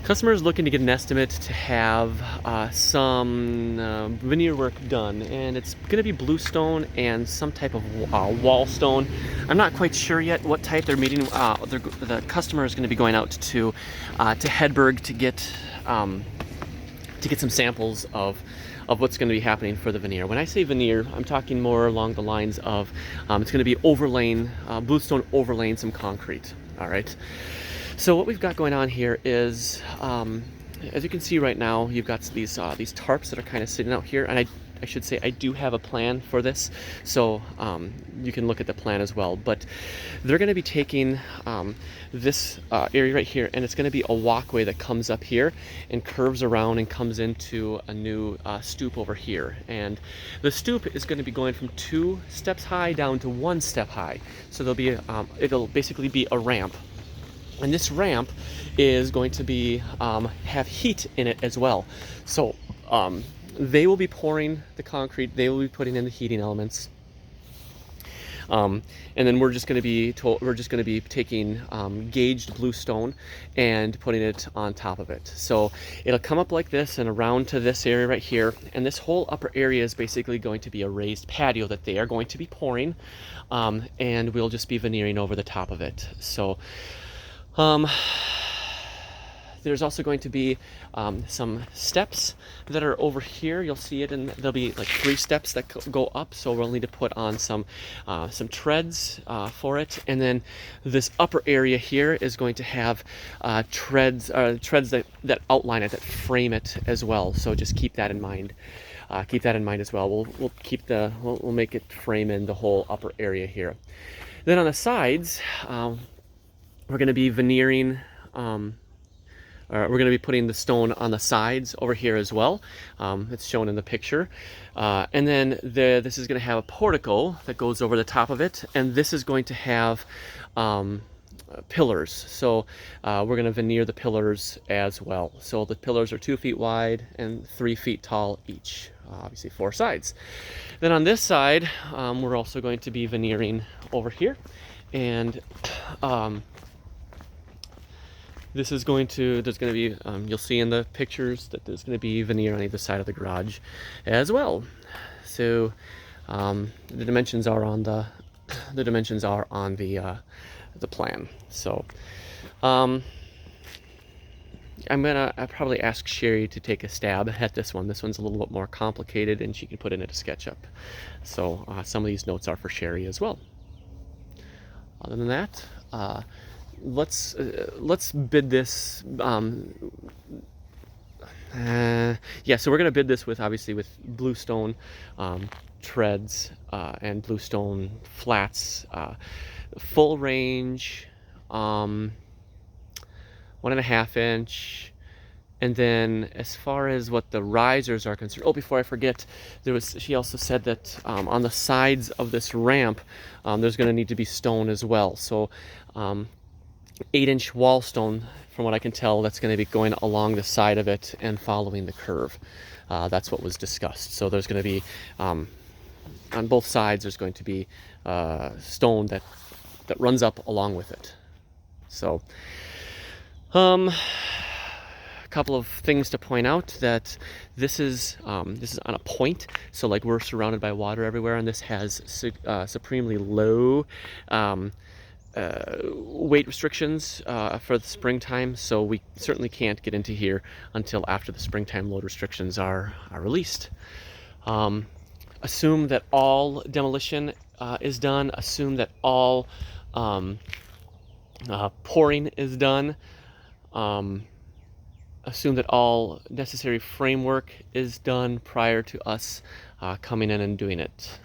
Customer is looking to get an estimate to have some veneer work done, and it's going to be bluestone and some type of wall stone. I'm not quite sure yet what type they're meeting. The customer is going to be going out to Hedberg to get some samples of what's going to be happening for the veneer. When I say veneer, I'm talking more along the lines of it's going to be overlaying, bluestone overlaying some concrete. All right. So what we've got going on here is, as you can see right now, you've got these tarps that are kind of sitting out here, and I should say I do have a plan for this, so you can look at the plan as well. But they're going to be taking this area right here, and it's going to be a walkway that comes up here and curves around and comes into a new stoop over here. And the stoop is going to be going from 2 steps high down to 1 step high. So there'll be it'll basically be a ramp. And this ramp is going to be have heat in it as well. So they will be pouring the concrete. They will be putting in the heating elements. And then we're just going to be taking gauged bluestone and putting it on top of it. So it'll come up like this and around to this area right here. And this whole upper area is basically going to be a raised patio that they are going to be pouring, and we'll just be veneering over the top of it. So. There's also going to be some steps that are over here. You'll see it, and there'll be like 3 steps that go up. So we'll need to put on some treads for it, and then this upper area here is going to have treads that outline it, that frame it as well. So just keep that in mind. Keep that in mind as well. We'll make it frame in the whole upper area here. Then on the sides. We're going to be veneering, we're going to be putting the stone on the sides over here as well. It's shown in the picture. And then this is going to have a portico that goes over the top of it. And this is going to have pillars. So we're going to veneer the pillars as well. So the pillars are 2 feet wide and 3 feet tall each. Obviously 4 sides. Then on this side, we're also going to be veneering over here. And there's going to be, you'll see in the pictures that there's going to be veneer on either side of the garage as well. So the dimensions are on the plan. So I'm gonna probably ask Sherry to take a stab at this one. This one's a little bit more complicated, and she can put it in a SketchUp. So some of these notes are for Sherry as well. Other than that, let's bid this. So we're gonna bid this with bluestone treads and bluestone flats, full range, 1.5 inch. And then as far as what the risers are concerned, before I forget, she also said that on the sides of this ramp, there's going to need to be stone as well. So 8-inch wall stone, from what I can tell, that's going to be going along the side of it and following the curve. That's what was discussed. So there's going to be, on both sides, there's going to be stone that runs up along with it. So, a couple of things to point out, that this is on a point, so like we're surrounded by water everywhere, and this has supremely low weight restrictions for the springtime, so we certainly can't get into here until after the springtime load restrictions are released. Assume that all demolition is done. Assume that all pouring is done. Assume that all necessary framework is done prior to us coming in and doing it.